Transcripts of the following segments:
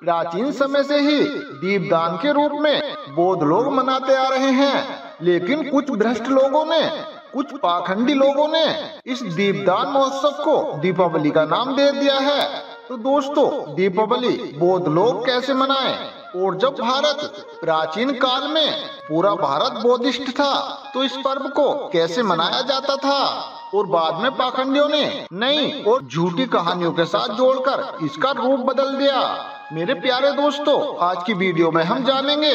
प्राचीन समय से ही दीपदान के रूप में बौद्ध लोग मनाते आ रहे हैं, लेकिन कुछ भ्रष्ट लोगों ने, कुछ पाखंडी लोगों ने इस दीपदान महोत्सव को दीपावली का नाम दे दिया है। तो दोस्तों, दीपावली बौद्ध लोग कैसे मनाएं? और जब भारत प्राचीन काल में पूरा भारत बौद्धिस्ट था तो इस पर्व को कैसे मनाया जाता था? और बाद में पाखंडियों ने नई और झूठी कहानियों के साथ जोड़कर इसका रूप बदल दिया। मेरे प्यारे दोस्तों, आज की वीडियो में हम जानेंगे।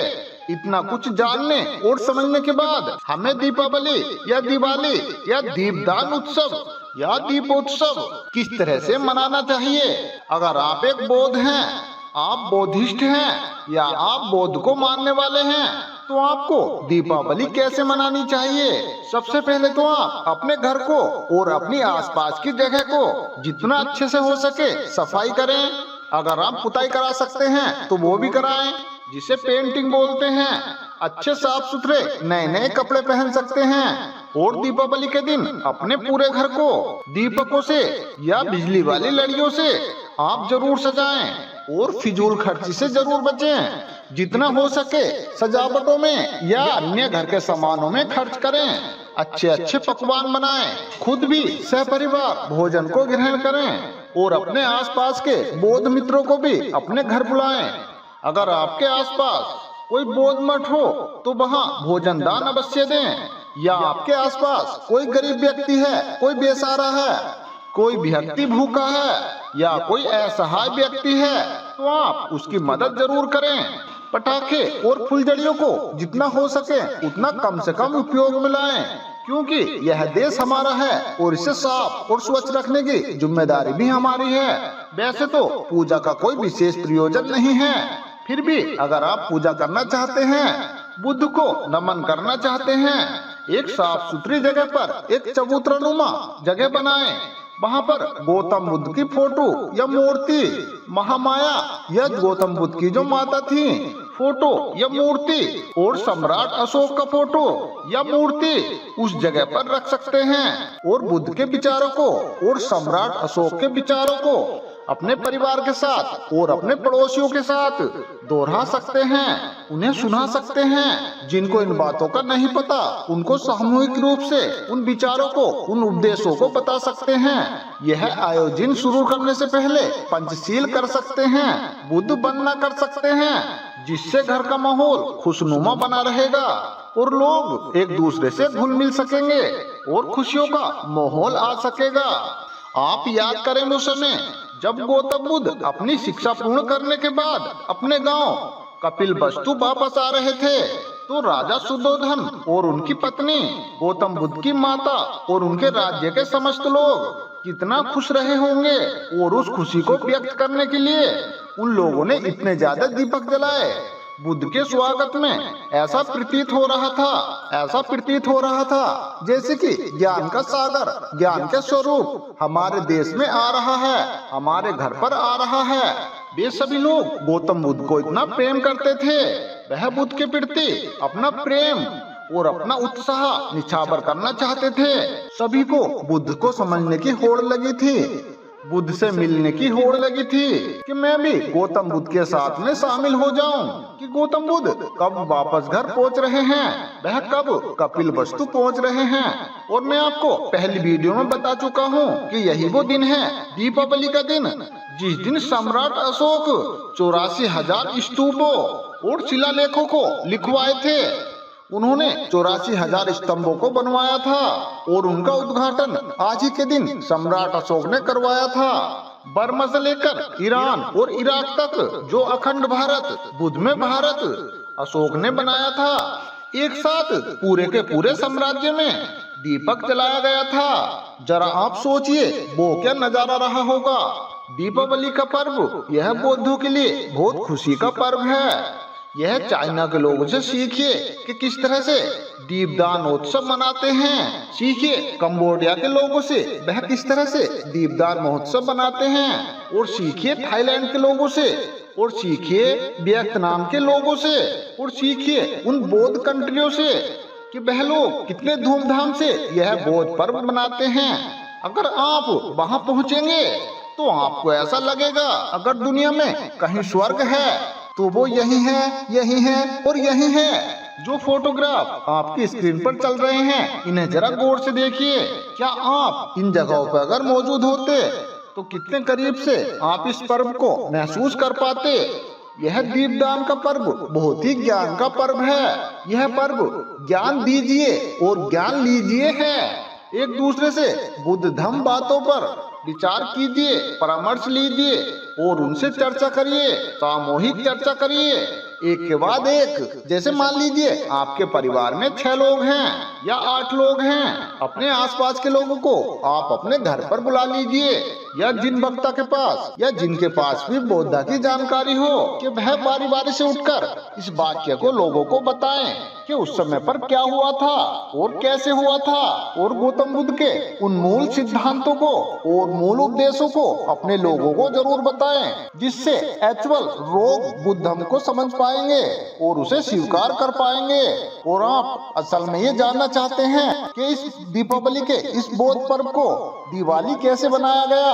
इतना कुछ जानने और समझने के बाद हमें दीपावली या दिवाली या दीपदान उत्सव या दीपोत्सव किस तरह से मनाना चाहिए। अगर आप एक बौद्ध हैं, आप बौद्धिस्ट हैं या आप बौद्ध को मानने वाले हैं, तो आपको दीपावली कैसे मनानी चाहिए। सबसे पहले तो आप अपने घर को और अपनी आसपास की जगह को जितना अच्छे से हो सके सफाई करें। अगर आप पुताई करा सकते हैं तो वो भी कराएं, जिसे पेंटिंग बोलते हैं। अच्छे साफ सुथरे नए नए कपड़े पहन सकते हैं। और दीपावली के दिन अपने पूरे घर को दीपकों से या बिजली वाली लड़ियों से आप जरूर सजाएं और फिजूल खर्ची से जरूर बचें। जितना हो सके सजावटों में या अन्य घर के सामानों में खर्च करें। अच्छे अच्छे पकवान बनाएं, खुद भी सहपरिवार भोजन को ग्रहण करें और अपने आसपास के बौद्ध मित्रों को भी अपने घर बुलाएं। अगर आपके आसपास कोई बौद्ध मठ हो तो वहाँ भोजन दान अवश्य दें। या आपके आसपास कोई गरीब व्यक्ति है, कोई बेसहारा है, कोई व्यक्ति भूखा है या कोई असहाय व्यक्ति है, तो आप उसकी मदद जरूर करें। पटाखे और फुलझड़ियों को जितना हो सके उतना कम से कम उपयोग में लाएं, क्योंकि यह देश हमारा है और इसे साफ और स्वच्छ रखने की जिम्मेदारी भी हमारी है। वैसे तो पूजा का कोई विशेष प्रयोजन नहीं है, फिर भी अगर आप पूजा करना चाहते हैं, बुद्ध को नमन करना चाहते हैं, एक साफ सुथरी जगह पर एक चबूतरानुमा जगह बनाएं। वहाँ पर गौतम बुद्ध की फोटो या मूर्ति, महामाया या गौतम बुद्ध की जो माता थी फोटो या मूर्ति और सम्राट अशोक का फोटो या मूर्ति उस जगह पर रख सकते हैं। और बुद्ध के विचारों को और सम्राट अशोक के विचारों को अपने परिवार के साथ और अपने पड़ोसियों के साथ दोहरा सकते हैं, उन्हें सुना सकते हैं। जिनको इन बातों का नहीं पता उनको सामूहिक रूप से उन विचारों को, उन उपदेशों को बता सकते हैं। यह आयोजन शुरू करने से पहले पंचशील कर सकते हैं, बुद्ध वंदना कर सकते हैं, जिससे घर का माहौल खुशनुमा बना रहेगा और लोग एक दूसरे से घुल मिल सकेंगे और खुशियों का माहौल आ सकेगा। आप याद करें वो समय जब गौतम बुद्ध अपनी शिक्षा पूर्ण करने के बाद अपने गांव कपिलवस्तु वापस आ रहे थे, तो राजा सुद्धोधन और उनकी पत्नी, गौतम बुद्ध की माता और उनके राज्य के समस्त लोग कितना खुश रहे होंगे। और उस खुशी को व्यक्त करने के लिए उन लोगों ने इतने ज्यादा दीपक जलाए। बुद्ध के स्वागत में ऐसा प्रतीत हो रहा था जैसे कि ज्ञान का सागर, ज्ञान के स्वरूप हमारे देश में आ रहा है, हमारे घर पर आ रहा है। वे सभी लोग गौतम बुद्ध को इतना प्रेम करते थे, वह बुद्ध के प्रति अपना प्रेम और अपना उत्साह निछावर करना चाहते थे। सभी को बुद्ध को समझने की होड़ लगी थी, बुद्ध से मिलने की होड़ लगी थी कि मैं भी गौतम बुद्ध के साथ में शामिल हो जाऊं। कि गौतम बुद्ध कब वापस घर पहुंच रहे हैं, वह कब कपिलवस्तु पहुंच रहे हैं। और मैं आपको पहली वीडियो में बता चुका हूं कि यही वो दिन है, दीपावली का दिन, जिस दिन सम्राट अशोक 84,000 स्तूपों और शिलालेखों को लिखवाए थे। उन्होंने 84,000 स्तंभों को बनवाया था और उनका उद्घाटन आज ही के दिन सम्राट अशोक ने करवाया था। बर्मा से लेकर ईरान और इराक तक जो अखंड भारत, बुद्ध में भारत अशोक ने बनाया था। एक साथ पूरे के पूरे साम्राज्य में दीपक जलाया गया था। जरा आप सोचिए वो क्या नजारा रहा होगा। दीपावली का पर्व यह बौद्धों के लिए बहुत खुशी का पर्व है। यह चाइना के लोगों से सीखिए कि किस तरह से दीपदान उत्सव मनाते हैं। सीखिए कंबोडिया के लोगों से, वह किस तरह से दीपदान महोत्सव मनाते हैं। और सीखिए थाईलैंड के लोगों से, और सीखिए वियतनाम के लोगों से, और सीखिए उन बौद्ध कंट्रियों से कि वह लोग कितने धूमधाम से यह बौद्ध पर्व मनाते हैं। अगर आप वहां पहुंचेंगे तो आपको ऐसा लगेगा अगर दुनिया में कहीं स्वर्ग है तो वो यही है और यही है। जो फोटोग्राफ आपकी स्क्रीन पर चल रहे हैं, इन्हें जरा गौर से देखिए। क्या आप इन जगहों पर अगर मौजूद होते तो कितने करीब से आप इस पर्व को महसूस कर पाते। यह दीपदान का पर्व बहुत ही ज्ञान का पर्व है। यह पर्व ज्ञान दीजिए और ज्ञान लीजिए है। एक दूसरे से बुद्ध धम्म बातों पर विचार कीजिए, परामर्श लीजिए और उनसे चर्चा करिए, सामूहिक चर्चा करिए, एक के बाद एक। जैसे मान लीजिए आपके परिवार में 6 लोग हैं या 8 लोग हैं, अपने आसपास के लोगों को आप अपने घर पर बुला लीजिए, या जिन वक्ता के पास या जिनके पास भी बौद्ध की जानकारी हो कि वह बारी बारी से उठकर इस वाक्य को लोगों को बताएं कि उस समय पर क्या हुआ था और कैसे हुआ था, और गौतम बुद्ध के उन मूल सिद्धांतों को और मूल उपदेशों को अपने लोगों को जरूर बताएं, जिससे एक्चुअल रोग बुद्धम को समझ पाएंगे और उसे स्वीकार कर पाएंगे। और आप असल में ये जानना चाहते हैं कि इस दीपावली के इस बौद्ध पर्व को दिवाली कैसे बनाया गया,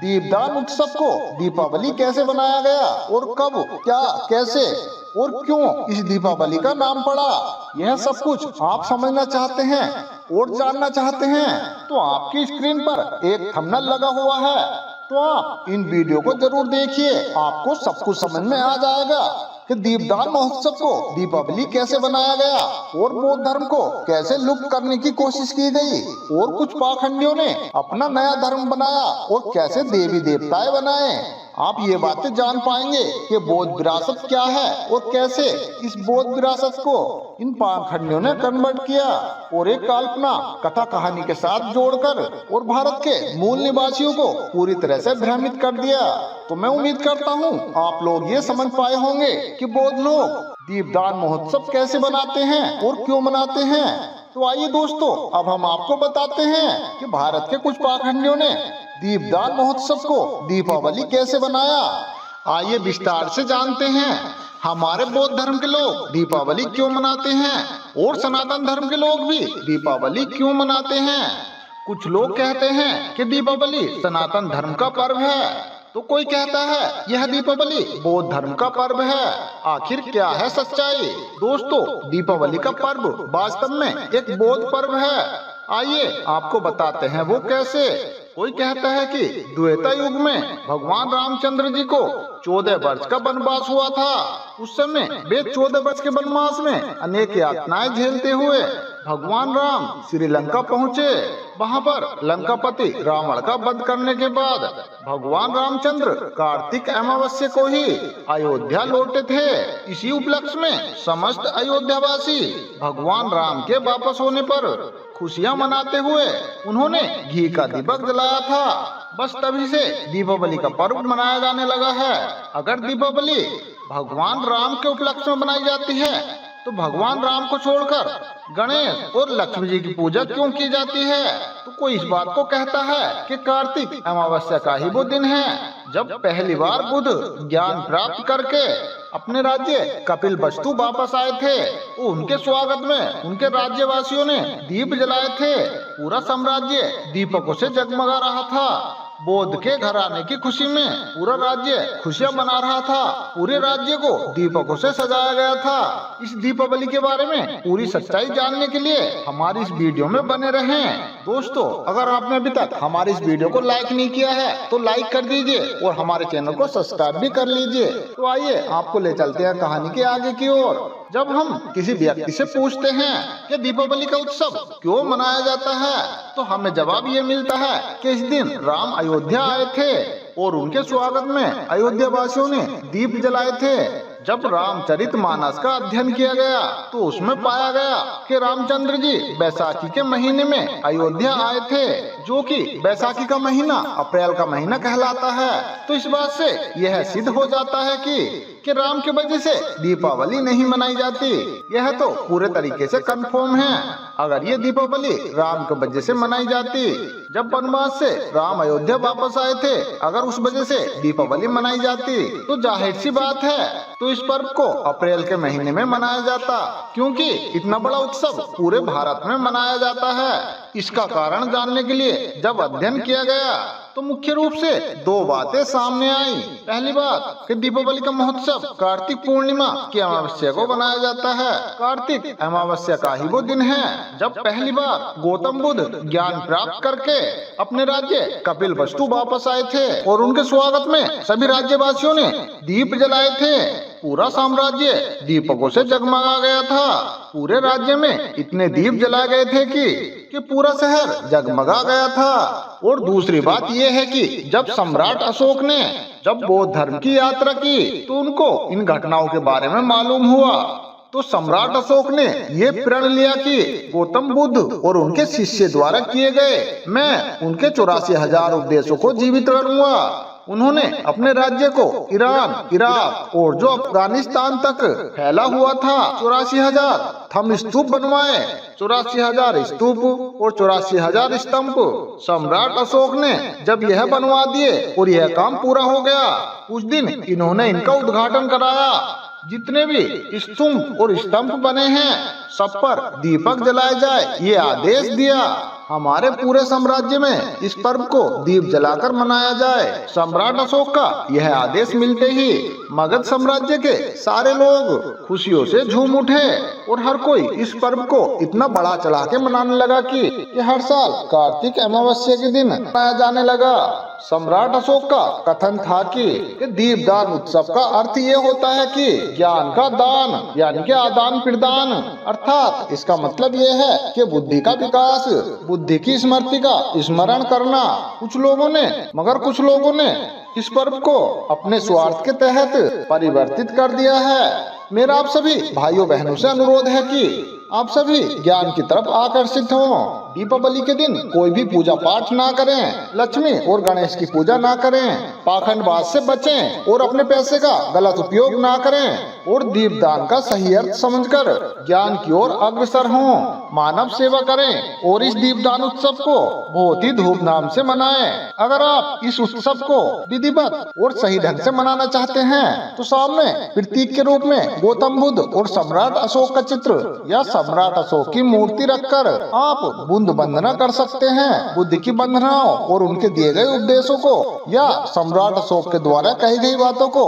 दीपदान उत्सव को दीपावली कैसे बनाया गया, और कब, क्या, कैसे और क्यों इस दीपावली का नाम पड़ा, यह सब कुछ आप समझना चाहते हैं और जानना चाहते हैं तो आपकी स्क्रीन पर एक थंबनेल लगा हुआ है, तो आप इन वीडियो को जरूर देखिए। आपको सब कुछ समझ में आ जाएगा कि दीपदान महोत्सव को दीपावली कैसे बनाया गया और बौद्ध धर्म को कैसे लुप्त करने की कोशिश की गई, और कुछ पाखंडियों ने अपना नया धर्म बनाया और कैसे देवी देवताएं बनाए। आप ये बातें जान पाएंगे कि बौद्ध विरासत क्या है और कैसे इस बौद्ध विरासत को इन पाखंडियों ने कन्वर्ट किया और एक काल्पना कथा कहानी के साथ जोड़कर और भारत के मूल निवासियों को पूरी तरह से भ्रमित कर दिया। तो मैं उम्मीद करता हूँ आप लोग ये समझ पाए होंगे कि बौद्ध लोग दीपदान महोत्सव कैसे बनाते हैं और क्यों मनाते हैं। तो आइए दोस्तों, अब हम आपको बताते हैं कि भारत के कुछ पाखंडियों ने दीपदान महोत्सव को दीपावली कैसे बनाया। आइए विस्तार से जानते हैं हमारे बौद्ध धर्म के लोग दीपावली क्यों मनाते हैं और सनातन धर्म के लोग भी दीपावली क्यों मनाते हैं। कुछ लोग कहते हैं कि दीपावली सनातन धर्म का पर्व है, तो कोई कहता है यह दीपावली बौद्ध धर्म का पर्व है। आखिर क्या है सच्चाई? दोस्तों, दीपावली का पर्व वास्तव में एक बौद्ध पर्व है। आइए आपको बताते हैं वो कैसे। कोई कहता है कि द्वेता युग में भगवान रामचंद्र जी को 14 वर्ष का वनवास हुआ था। उस समय वे 14 वर्ष के वनवास में अनेक यातनाएं झेलते हुए भगवान राम श्रीलंका पहुँचे। वहाँ पर लंकापति रावण का वध करने के बाद भगवान रामचंद्र कार्तिक अमावस्या को ही अयोध्या लौटे थे। इसी उपलक्ष्य में समस्त अयोध्यावासी भगवान राम के वापस होने पर खुशियां मनाते हुए उन्होंने घी का दीपक जलाया था। बस तभी से दीपावली का पर्व मनाया जाने लगा है। अगर दीपावली भगवान राम के उपलक्ष्य में बनाई जाती है तो भगवान राम को छोड़कर गणेश और लक्ष्मी जी की पूजा क्यों की जाती है। तो कोई इस बात को कहता है कि कार्तिक अमावस्या का ही वो दिन है जब पहली बार बुद्ध ज्ञान प्राप्त करके अपने राज्य कपिलवस्तु वापस आए थे। तो उनके स्वागत में उनके राज्यवासियों ने दीप जलाए थे। पूरा साम्राज्य दीपकों से जगमगा रहा था। बौद्ध के घर आने की खुशी में पूरा राज्य खुशियां मना रहा था। पूरे राज्य को दीपकों से सजाया गया था। इस दीपावली के बारे में पूरी सच्चाई जानने के लिए हमारी इस वीडियो में बने रहें। दोस्तों, अगर आपने अभी तक हमारी इस वीडियो को लाइक नहीं किया है तो लाइक कर दीजिए और हमारे चैनल को सब्सक्राइब भी कर लीजिए। तो आइए आपको ले चलते हैं कहानी के आगे की ओर। जब हम किसी व्यक्ति से पूछते हैं कि दीपावली का उत्सव क्यों मनाया जाता है तो हमें जवाब ये मिलता है कि इस दिन राम अयोध्या आए थे और उनके स्वागत में अयोध्या वासियों ने दीप जलाए थे। जब रामचरितमानस का अध्ययन किया गया तो उसमें पाया गया कि रामचंद्र जी बैसाखी के महीने में अयोध्या आए थे, जो कि बैसाखी का महीना अप्रैल का महीना कहलाता है। तो इस बात से यह सिद्ध हो जाता है कि राम के वजह से दीपावली नहीं मनाई जाती। यह तो पूरे तरीके से कंफर्म है। अगर ये दीपावली राम के वजह से मनाई जाती, जब वनवास से राम अयोध्या वापस आए थे, अगर उस वजह से दीपावली मनाई जाती तो जाहिर सी बात है तो इस पर्व को अप्रैल के महीने में मनाया जाता, क्योंकि इतना बड़ा उत्सव पूरे भारत में मनाया जाता है। इसका कारण जानने के लिए जब अध्ययन किया गया तो मुख्य रूप से दो बातें सामने आई। पहली बात कि दीपावली का महोत्सव कार्तिक पूर्णिमा की अमावस्या को बनाया जाता है। कार्तिक अमावस्या का ही वो दिन है जब पहली बार गौतम बुद्ध ज्ञान प्राप्त करके अपने राज्य कपिलवस्तु वापस आए थे और उनके स्वागत में सभी राज्यवासियों ने दीप जलाए थे। पूरा साम्राज्य दीपकों से जगमगा गया था। पूरे राज्य में इतने दीप जलाए गए थे कि पूरा शहर जगमगा गया था। और दूसरी बात यह है कि जब सम्राट अशोक ने जब बौद्ध धर्म की यात्रा की तो उनको इन घटनाओं के बारे में मालूम हुआ। तो सम्राट अशोक ने ये प्रण लिया कि गौतम बुद्ध और उनके शिष्य द्वारा किए गए मैं उनके 84,000 उपदेशों को जीवित करूंगा। उन्होंने अपने राज्य को ईरान, इराक और जो अफगानिस्तान तक फैला हुआ था 84,000 थंब स्तूप बनवाए। 84,000 स्तूप और 84,000 स्तंभ सम्राट अशोक ने जब यह बनवा दिए और यह काम पूरा हो गया, उस दिन इन्होंने इनका उद्घाटन कराया। जितने भी स्तंभ और स्तंभ बने हैं सब पर दीपक जलाए जाए ये आदेश दिया। हमारे पूरे साम्राज्य में इस पर्व को दीप जलाकर मनाया जाए। सम्राट अशोक का यह आदेश मिलते ही मगध साम्राज्य के सारे लोग खुशियों से झूम उठे और हर कोई इस पर्व को इतना बड़ा चढ़ा के मनाने लगा कि हर साल कार्तिक अमावस्या के दिन मनाया जाने लगा। सम्राट अशोक का कथन था कि दीपदान उत्सव का अर्थ ये होता है कि ज्ञान का दान यानी कि आदान प्रदान, अर्थात इसका मतलब ये है कि बुद्धि का विकास, बुद्धि की स्मृति का स्मरण करना। कुछ लोगों ने इस पर्व को अपने स्वार्थ के तहत परिवर्तित कर दिया है। मेरा आप सभी भाइयों बहनों से अनुरोध है कि आप सभी ज्ञान की तरफ आकर्षित हों। दीपावली के दिन कोई भी पूजा पाठ ना करें, लक्ष्मी और गणेश की पूजा ना करें, पाखंडबाज से बचें और अपने पैसे का गलत उपयोग ना करें और दीपदान का सही अर्थ समझकर ज्ञान की ओर अग्रसर हों, मानव सेवा करें और इस दीपदान उत्सव को बहुत ही धूमधाम से मनाएं। अगर आप इस उत्सव को विधिवत और सही ढंग से मनाना चाहते हैं तो सामने प्रतीक के रूप में गौतम बुद्ध और सम्राट अशोक का चित्र या सम्राट अशोक की मूर्ति रखकर आप बुद्ध वंदना कर सकते हैं। बुद्ध की वंदनाओं और उनके दिए गए उपदेशों को या सम्राट अशोक के द्वारा कही गई बातों को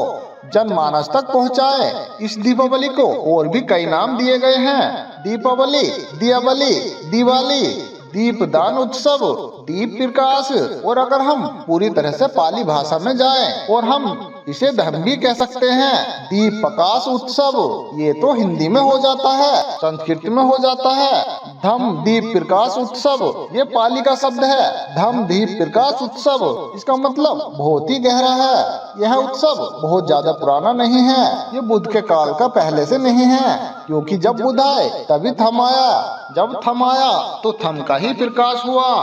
जनमानस तक पहुंचाए। इस दीपावली को और भी कई नाम दिए गए हैं, दीपावली, दियावली, दिवाली, दीपदान उत्सव, दीप प्रकाश, और अगर हम पूरी तरह से पाली भाषा में जाएं और हम इसे धर्म भी कह सकते हैं, दीप प्रकाश उत्सव। ये तो हिंदी में हो जाता है, संस्कृत में हो जाता है धम दीप प्रकाश उत्सव। ये पाली का शब्द है धम दीप प्रकाश उत्सव। इसका मतलब बहुत ही गहरा है। यह उत्सव बहुत ज्यादा पुराना नहीं है, ये बुद्ध के काल का पहले से नहीं है, क्योंकि जब बुद्ध आए तभी थम आया, जब थम आया तो थम का ही प्रकाश हुआ,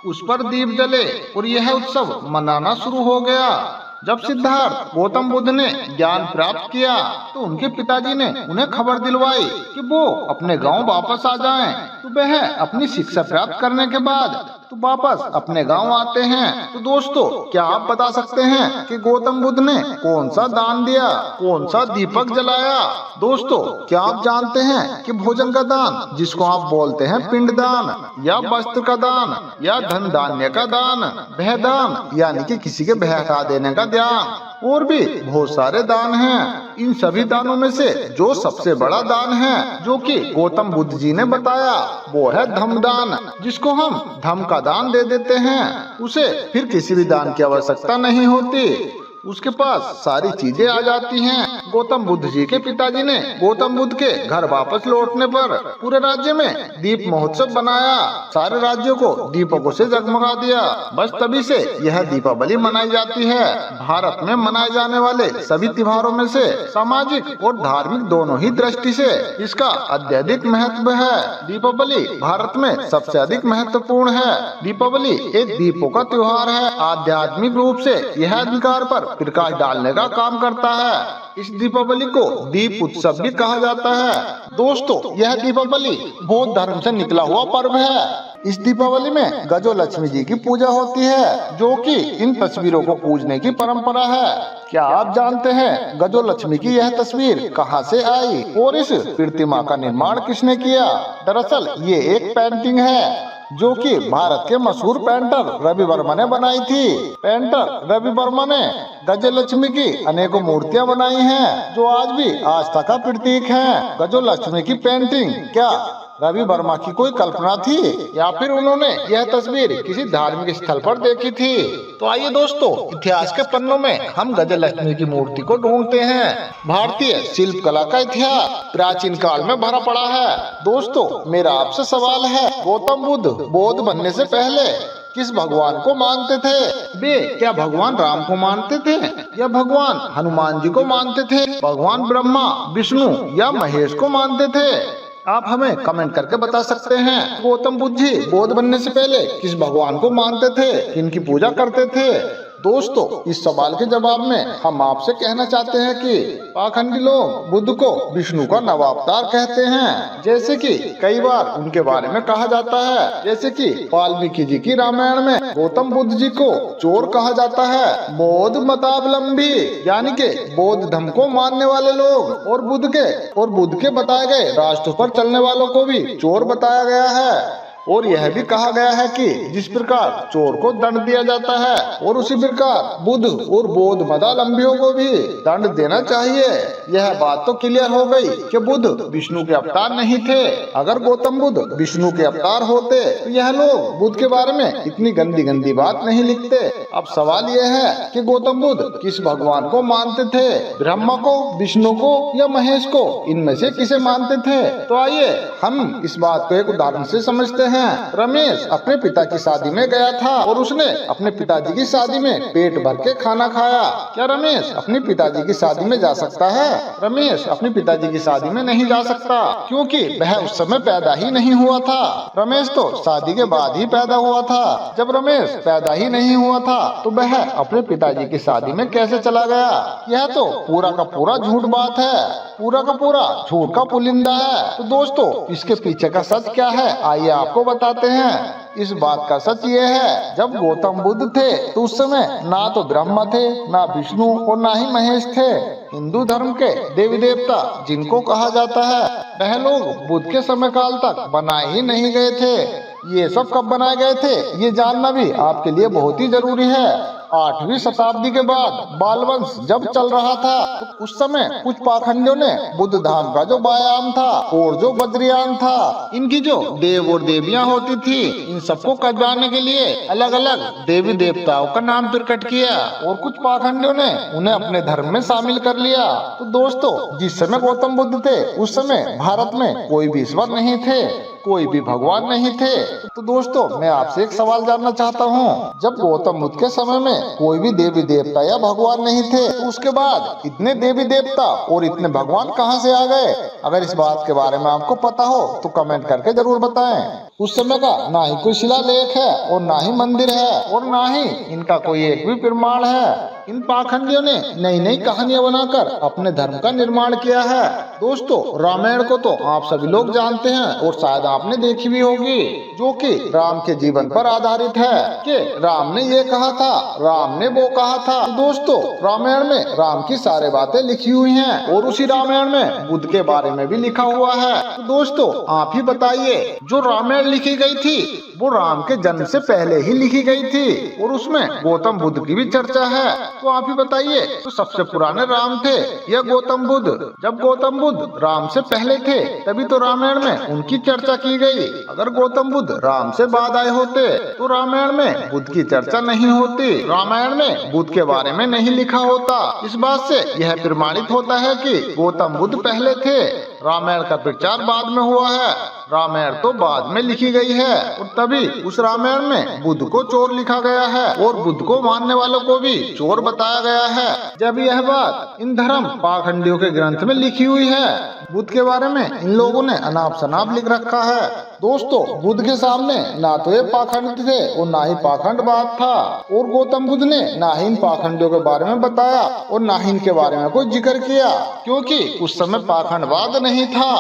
उस पर दीप जले और यह उत्सव मनाना शुरू हो गया। जब सिद्धार्थ गौतम बुद्ध ने ज्ञान प्राप्त किया तो उनके पिताजी ने उन्हें खबर दिलवाई कि वो अपने गांव वापस आ जाएं। तो वह अपनी शिक्षा प्राप्त करने के बाद तो वापस अपने गांव आते हैं। तो दोस्तों, क्या आप बता सकते हैं कि गौतम बुद्ध ने कौन सा दान दिया, कौन सा दीपक जलाया? दोस्तों, क्या आप जानते हैं कि भोजन का दान, जिसको आप बोलते हैं पिंडदान, या वस्त्र का दान, या धन धान्य का दान, वह दान यानी कि किसी के भय हटा देने का दान, और भी बहुत सारे दान हैं। इन सभी दानों में से जो सबसे बड़ा दान है जो कि गौतम बुद्ध जी ने बताया वो है धम्मदान, जिसको हम धम्म का दान दे देते हैं। उसे फिर किसी भी दान की आवश्यकता नहीं होती, उसके पास सारी चीजें आ जाती हैं। गौतम बुद्ध जी के पिताजी ने गौतम बुद्ध के घर वापस लौटने पर पूरे राज्य में दीप महोत्सव बनाया, सारे राज्यों को दीपकों से जगमगा दिया। बस तभी से यह दीपावली मनाई जाती है। भारत में मनाए जाने वाले सभी त्योहारों में से सामाजिक और धार्मिक दोनों ही दृष्टि से इसका अत्यधिक महत्व है। दीपावली भारत में सबसे अधिक महत्वपूर्ण है। दीपावली एक दीपों का त्योहार है। आध्यात्मिक रूप से यह अधिकार पर प्रकाश डालने का काम करता है। इस दीपावली को दीप उत्सव भी कहा जाता है। दोस्तों, यह दीपावली बौद्ध धर्म से निकला हुआ पर्व है। इस दीपावली में गजो लक्ष्मी जी की पूजा होती है, जो कि इन तस्वीरों को पूजने की परंपरा है। क्या आप जानते हैं गजो लक्ष्मी की यह तस्वीर कहां से आई और इस प्रतिमा का निर्माण किसने किया? दरअसल ये एक पेंटिंग है। जो कि भारत के मशहूर पेंटर रवि वर्मा ने बनाई थी। पेंटर रवि वर्मा ने गजलक्ष्मी की अनेकों मूर्तियां बनाई हैं, जो आज भी आस्था का प्रतीक हैं। गजलक्ष्मी की पेंटिंग क्या रवि वर्मा की कोई कल्पना थी या फिर उन्होंने यह तस्वीर किसी धार्मिक स्थल पर देखी थी? तो आइए दोस्तों, इतिहास के पन्नों में हम गजलक्ष्मी की मूर्ति को ढूंढते हैं। भारतीय शिल्प कला का इतिहास प्राचीन काल में भरा पड़ा है। दोस्तों, मेरा आपसे सवाल है, गौतम बुद्ध बौद्ध बनने से पहले किस भगवान को मानते थे? वे क्या भगवान राम को मानते थे या भगवान हनुमान जी को मानते थे, भगवान ब्रह्मा, विष्णु या महेश को मानते थे? आप हमें कमेंट करके बता सकते हैं। गौतम बुद्ध जी बौद्ध बनने से पहले किस भगवान को मानते थे, इनकी पूजा करते थे? दोस्तों, इस सवाल के जवाब में हम आपसे कहना चाहते हैं कि पाखंडी लोग बुद्ध को विष्णु का नवावतार कहते हैं, जैसे कि कई बार उनके बारे में कहा जाता है। जैसे कि वाल्मीकि जी की रामायण में गौतम बुद्ध जी को चोर कहा जाता है। बौद्ध मतावलंबी यानी कि बौद्ध धर्म को मानने वाले लोग और बुद्ध के बताए गए रास्तों पर चलने वालों को भी चोर बताया गया है। और यह भी कहा गया है कि जिस प्रकार चोर को दंड दिया जाता है और उसी प्रकार बुद्ध और बौद्ध मतावलंबियों को भी दंड देना चाहिए। यह बात तो क्लियर हो गई कि बुद्ध विष्णु के अवतार नहीं थे। अगर गौतम बुद्ध विष्णु के अवतार होते तो यह लोग बुद्ध के बारे में इतनी गंदी गंदी बात नहीं लिखते। अब सवाल यह है कि गौतम बुद्ध किस भगवान को मानते थे, ब्रह्मा को, विष्णु को या महेश को? इनमें से किसे मानते थे? तो आइए हम इस बात को एक उदाहरण से समझते हैं। रमेश अपने पिता की शादी में गया था और उसने अपने पिताजी की शादी में पेट भर के खाना खाया। क्या रमेश अपने पिताजी की शादी में जा सकता है? रमेश अपने पिताजी की शादी में नहीं जा सकता, क्योंकि वह उस समय पैदा ही नहीं हुआ था। रमेश तो शादी के बाद ही पैदा हुआ था। जब रमेश पैदा ही नहीं हुआ था तो वह अपने पिताजी की शादी में कैसे चला गया? यह तो पूरा का पूरा झूठ बात है, पूरा का पूरा झूठ का पुलिंदा है। तो दोस्तों, इसके पीछे का सच क्या है, आइए आपको बताते हैं। इस बात का सच ये है, जब गौतम बुद्ध थे तो उस समय ना तो ब्रह्मा थे, ना विष्णु और ना ही महेश थे। हिंदू धर्म के देवी देवता जिनको कहा जाता है वह लोग बुद्ध के समय काल तक बनाए ही नहीं गए थे। ये सब कब बनाए गए थे ये जानना भी आपके लिए बहुत ही जरूरी है। 8वीं शताब्दी के बाद बालवंश जब चल रहा था तो उस समय कुछ पाखंडियों ने बुद्ध धाम का जो व्यायाम था और जो बद्रियान था, इनकी जो देव और देवियां होती थी, इन सबको कटवाने के लिए अलग अलग देवी देवताओं का नाम प्रकट किया और कुछ पाखंडियों ने उन्हें अपने धर्म में शामिल कर लिया। तो दोस्तों, जिस समय गौतम बुद्ध थे उस समय भारत में कोई भी ईश्वर नहीं थे, कोई भी भगवान नहीं थे। तो दोस्तों, मैं आपसे एक सवाल जानना चाहता हूँ, जब गौतम बुद्ध के समय में कोई भी देवी देवता या भगवान नहीं थे तो उसके बाद इतने देवी देवता और इतने भगवान कहाँ से आ गए? अगर इस बात के बारे में आपको पता हो तो कमेंट करके जरूर बताएं। उस समय का ना ही कोई शिलालेख है और ना ही मंदिर है और ना ही इनका कोई एक भी प्रमाण है। इन पाखंडियों ने नई नई कहानियां बनाकर अपने धर्म का निर्माण किया है। दोस्तों, रामायण को तो आप सभी लोग जानते हैं और शायद आपने देखी भी होगी, जो कि राम के जीवन पर आधारित है कि राम ने ये कहा था, राम ने वो कहा था। दोस्तों, रामायण में राम की सारी बातें लिखी हुई हैं और उसी रामायण में बुद्ध के बारे में भी लिखा हुआ है। तो दोस्तों, आप ही बताइए, जो रामायण लिखी गई थी वो राम के जन्म से पहले ही लिखी गई थी और उसमें गौतम बुद्ध की भी चर्चा है। तो आप ही बताइए, तो सबसे पुराने राम थे या गौतम बुद्ध? जब गौतम बुद्ध राम से पहले थे तभी तो रामायण में उनकी चर्चा की गई। अगर गौतम बुद्ध राम से बाद आए होते तो रामायण में बुद्ध की चर्चा नहीं होती, रामायण में बुद्ध के बारे में नहीं लिखा होता। इस बात से यह प्रमाणित होता है कि गौतम बुद्ध पहले थे, रामायण का प्रचार बाद में हुआ है। रामायण तो बाद में लिखी गई है और तभी उस रामायण में बुद्ध को चोर लिखा गया है और बुद्ध को मानने वालों को भी चोर बताया गया है। जब यह बात इन धर्म पाखंडियों के ग्रंथ में लिखी हुई है, बुद्ध के बारे में इन लोगों ने अनाप शनाप लिख रखा है। दोस्तों, बुद्ध के सामने ना तो ये पाखंड थे और ना ही पाखंडवाद था और गौतम बुद्ध ने ना ही इन पाखंडियों के बारे में बताया और ना ही इनके बारे में कोई जिक्र किया, क्योंकि उस समय पाखंडवाद नहीं था।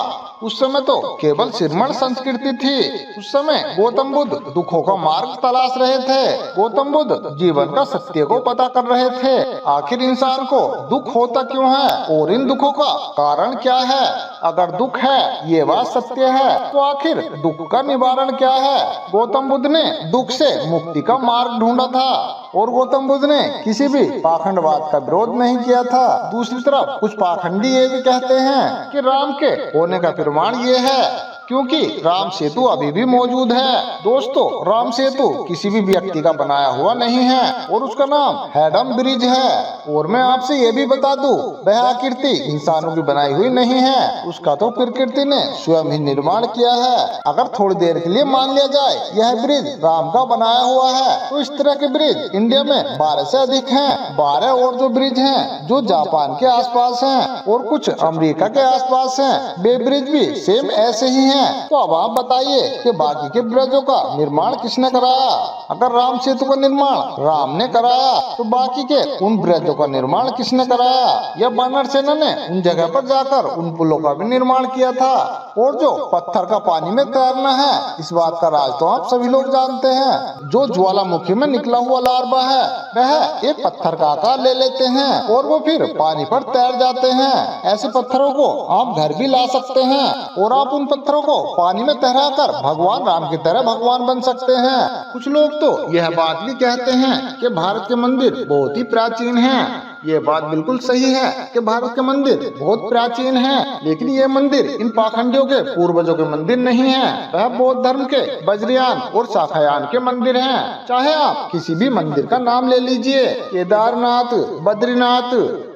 उस समय तो केवल सिरमण संस्कृति थी। उस समय गौतम बुद्ध दुखों का मार्ग तलाश रहे थे। गौतम बुद्ध जीवन का सत्य को पता कर रहे थे। आखिर इंसान को दुख होता क्यों है और इन दुखों का कारण क्या है। अगर दुख है, ये बात सत्य है, तो आखिर दुख का निवारण क्या है। गौतम बुद्ध ने दुख से मुक्ति का मार्ग ढूंढा था और गौतम बुद्ध ने किसी भी पाखंडवाद का विरोध नहीं किया था। दूसरी तरफ कुछ पाखंडी ये भी कहते हैं कि राम के होने का प्रमाण ये है क्योंकि राम सेतु अभी भी मौजूद है। दोस्तों, राम सेतु किसी भी व्यक्ति का बनाया हुआ नहीं है और उसका नाम हैडम ब्रिज है। और मैं आपसे ये भी बता दूं, वह आकृति इंसानों की बनाई हुई नहीं है, उसका तो प्रकृति ने स्वयं ही निर्माण किया है। अगर थोड़ी देर के लिए मान लिया जाए यह ब्रिज राम का बनाया हुआ है, तो इस तरह के ब्रिज इंडिया में 12 से अधिक हैं। 12 और जो ब्रिज हैं जो जापान के आसपास हैं और कुछ अमेरिका के आसपास हैं, वे ब्रिज भी सेम ऐसे ही हैं। तो अब आप बताइए कि बाकी के ब्रिजों का निर्माण किसने कराया। अगर राम सेतु का निर्माण राम ने कराया, तो बाकी के उन ब्रिजों का निर्माण किसने कराया। या वानर सेना ने उन जगह पर जाकर उन पुलों का भी निर्माण किया था। और जो पत्थर का पानी में तैरना है, इस बात का राज तो आप सभी लोग जानते हैं। जो ज्वालामुखी में निकला हुआ लार्वा है, वह एक पत्थर का आकार ले लेते हैं और वो फिर पानी पर तैर जाते हैं। ऐसे पत्थरों को आप घर भी ला सकते हैं और आप उन पत्थरों को पानी में तैराकर भगवान राम की तरह भगवान बन सकते हैं। कुछ लोग तो यह बात भी कहते हैं कि भारत के मंदिर बहुत ही प्राचीन हैं। ये बात बिल्कुल सही है कि भारत के मंदिर बहुत प्राचीन हैं, लेकिन ये मंदिर इन पाखंडियों के पूर्वजों के मंदिर नहीं हैं। वह बौद्ध धर्म के वज्रयान और शाखायान के मंदिर हैं। चाहे आप किसी भी मंदिर का नाम ले लीजिए, केदारनाथ, बद्रीनाथ,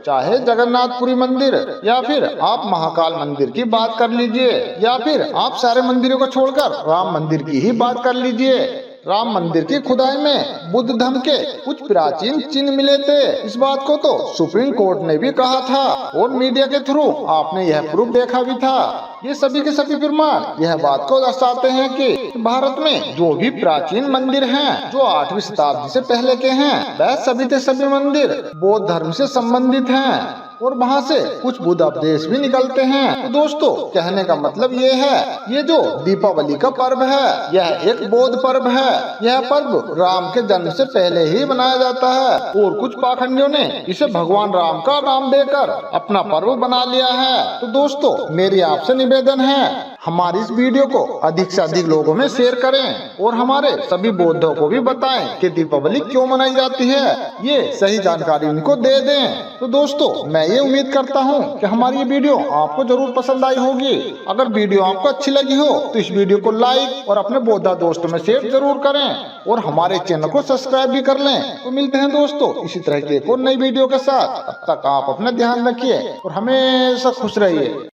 चाहे जगन्नाथपुरी मंदिर, या फिर आप महाकाल मंदिर की बात कर लीजिए, या फिर आप सारे मंदिरों को छोड़कर राम मंदिर की ही बात कर लीजिए। राम मंदिर की खुदाई में बुद्ध धर्म के कुछ प्राचीन चिन्ह मिले थे। इस बात को तो सुप्रीम कोर्ट ने भी कहा था और मीडिया के थ्रू आपने यह प्रूफ देखा भी था। ये सभी के सभी प्रमाण यह बात को दर्शाते हैं कि भारत में जो भी प्राचीन मंदिर हैं, जो 8वीं शताब्दी से पहले के हैं, वह सभी के सभी मंदिर बौद्ध धर्म से संबंधित हैं और वहाँ से कुछ बुद्ध उपदेश भी निकलते हैं। तो दोस्तों, कहने का मतलब ये है, ये जो दीपावली का पर्व है, यह एक बौद्ध पर्व है। यह पर्व राम के जन्म से पहले ही मनाया जाता है और कुछ पाखंडियों ने इसे भगवान राम का नाम देकर अपना पर्व बना लिया है। तो दोस्तों, मेरी आपसे निवेदन है, हमारी इस वीडियो को अधिक से अधिक लोगों में शेयर करें और हमारे सभी बौद्धों को भी बताएं कि दीपावली क्यों मनाई जाती है। ये सही जानकारी उनको दे दें। तो दोस्तों, मैं ये उम्मीद करता हूँ कि हमारी ये वीडियो आपको जरूर पसंद आई होगी। अगर वीडियो आपको अच्छी लगी हो तो इस वीडियो को लाइक और अपने बौद्ध दोस्तों में शेयर जरूर करें और हमारे चैनल को सब्सक्राइब भी कर लें। तो मिलते हैं दोस्तों इसी तरह की एक और नई वीडियो के साथ। तब तक आप अपना ध्यान रखिए और हमेशा खुश रहिए।